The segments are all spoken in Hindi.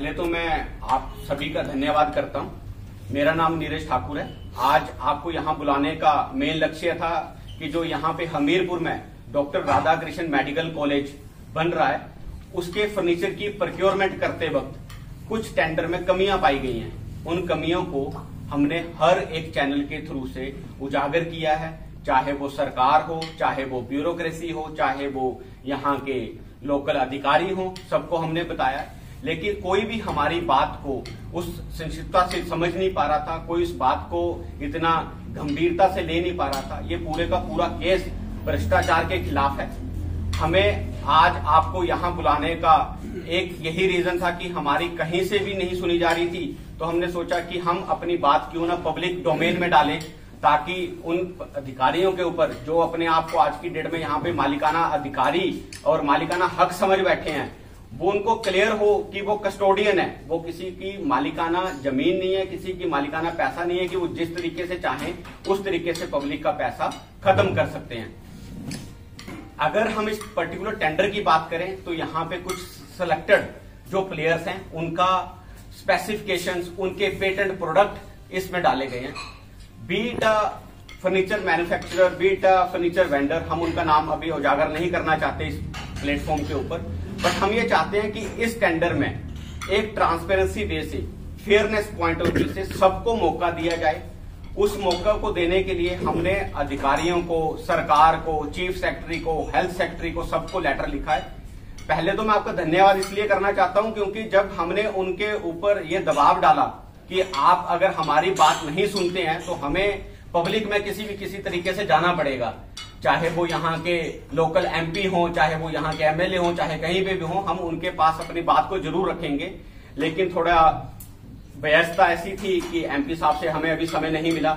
पहले तो मैं आप सभी का धन्यवाद करता हूं। मेरा नाम नीरज ठाकुर है। आज आपको यहां बुलाने का मेन लक्ष्य था कि जो यहां पे हमीरपुर में डॉक्टर राधाकृष्ण मेडिकल कॉलेज बन रहा है, उसके फर्नीचर की प्रोक्योरमेंट करते वक्त कुछ टेंडर में कमियां पाई गई हैं। उन कमियों को हमने हर एक चैनल के थ्रू से उजागर किया है, चाहे वो सरकार हो, चाहे वो ब्यूरोक्रेसी हो, चाहे वो यहाँ के लोकल अधिकारी हो, सबको हमने बताया। लेकिन कोई भी हमारी बात को उस संक्षिप्तता से समझ नहीं पा रहा था, कोई इस बात को इतना गंभीरता से ले नहीं पा रहा था। ये पूरे का पूरा केस भ्रष्टाचार के खिलाफ है। हमें आज आपको यहाँ बुलाने का एक यही रीजन था कि हमारी कहीं से भी नहीं सुनी जा रही थी, तो हमने सोचा कि हम अपनी बात क्यों ना पब्लिक डोमेन में डालें, ताकि उन अधिकारियों के ऊपर जो अपने आप को आज की डेट में यहाँ पे मालिकाना अधिकारी और मालिकाना हक समझ बैठे हैं, वो उनको क्लियर हो कि वो कस्टोडियन है, वो किसी की मालिकाना जमीन नहीं है, किसी की मालिकाना पैसा नहीं है कि वो जिस तरीके से चाहें उस तरीके से पब्लिक का पैसा खत्म कर सकते हैं। अगर हम इस पर्टिकुलर टेंडर की बात करें तो यहाँ पे कुछ सिलेक्टेड जो प्लेयर्स हैं उनका स्पेसिफिकेशंस, उनके पेटेंट प्रोडक्ट इसमें डाले गए हैं। Beat furniture manufacturer, beat furniture vendor, हम उनका नाम अभी उजागर नहीं करना चाहते इस प्लेटफॉर्म के ऊपर, बट हम ये चाहते हैं कि इस टेंडर में एक ट्रांसपेरेंसी वे से, फेयरनेस पॉइंट ऑफ व्यू से सबको मौका दिया जाए। उस मौका को देने के लिए हमने अधिकारियों को, सरकार को, चीफ सेक्रेटरी को, हेल्थ सेक्रेटरी को, सबको लेटर लिखा है। पहले तो मैं आपका धन्यवाद इसलिए करना चाहता हूं क्योंकि जब हमने उनके ऊपर ये दबाव डाला कि आप अगर हमारी बात नहीं सुनते हैं तो हमें पब्लिक में किसी तरीके से जाना पड़ेगा, चाहे वो यहाँ के लोकल एमपी हो, चाहे वो यहाँ के एमएलए हो, चाहे कहीं पे भी हो, हम उनके पास अपनी बात को जरूर रखेंगे। लेकिन थोड़ा व्यवस्था ऐसी थी कि एमपी साहब से हमें अभी समय नहीं मिला।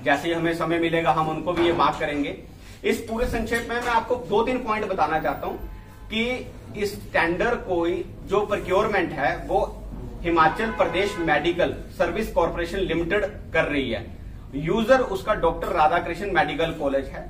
जैसे ही हमें समय मिलेगा हम उनको भी ये बात करेंगे। इस पूरे संक्षेप में मैं आपको 2-3 पॉइंट बताना चाहता हूं कि इस टेंडर को जो प्रोक्योरमेंट है वो Himachal Pradesh medical service corporation limited कर रही है। यूजर उसका डॉक्टर राधाकृष्ण मेडिकल कॉलेज है।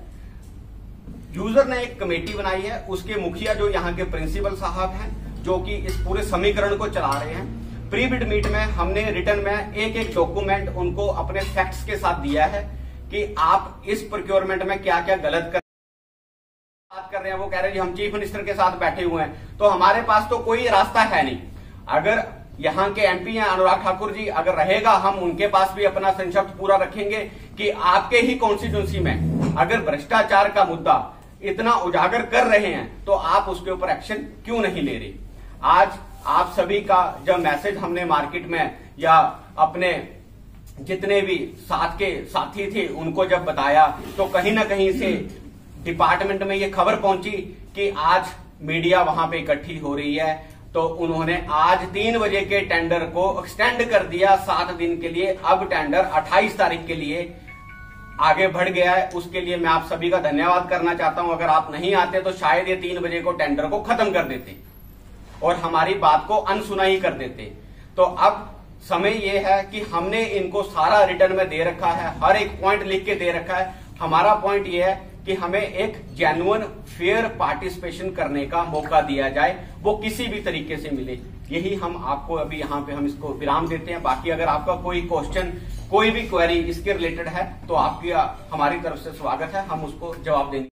यूजर ने एक कमेटी बनाई है, उसके मुखिया जो यहाँ के प्रिंसिपल साहब हैं, जो कि इस पूरे समीकरण को चला रहे हैं। प्री बिड मीट में हमने रिटर्न में एक डॉक्यूमेंट उनको अपने फैक्ट्स के साथ दिया है कि आप इस प्रोक्योरमेंट में क्या क्या गलत बात कर रहे हैं। वो कह रहे हैं हम चीफ मिनिस्टर के साथ बैठे हुए हैं, तो हमारे पास तो कोई रास्ता है नहीं। अगर यहाँ के एमपी हैं अनुराग ठाकुर जी, अगर रहेगा हम उनके पास भी अपना संक्षिप्त पूरा रखेंगे कि आपके ही कॉन्स्टिट्यूंसी में अगर भ्रष्टाचार का मुद्दा इतना उजागर कर रहे हैं तो आप उसके ऊपर एक्शन क्यों नहीं ले रहे। आज आप सभी का जब मैसेज हमने मार्केट में या अपने जितने भी साथ के साथी थे उनको जब बताया तो कहीं ना कहीं से डिपार्टमेंट में ये खबर पहुंची कि आज मीडिया वहां पे इकट्ठी हो रही है, तो उन्होंने आज 3 बजे के टेंडर को एक्सटेंड कर दिया 7 दिन के लिए। अब टेंडर 28 तारीख के लिए आगे बढ़ गया है। उसके लिए मैं आप सभी का धन्यवाद करना चाहता हूं। अगर आप नहीं आते तो शायद ये 3 बजे को टेंडर को खत्म कर देते और हमारी बात को अनसुना ही कर देते। तो अब समय ये है कि हमने इनको सारा रिटर्न में दे रखा है, हर एक पॉइंट लिख के दे रखा है। हमारा पॉइंट ये है कि हमें एक जेन्युइन फेयर पार्टिसिपेशन करने का मौका दिया जाए, वो किसी भी तरीके से मिले। यही हम आपको अभी यहाँ पे हम इसको विराम देते हैं। बाकी अगर आपका कोई क्वेश्चन, कोई भी क्वेरी इसके रिलेटेड है तो आपकी हमारी तरफ से स्वागत है, हम उसको जवाब देंगे।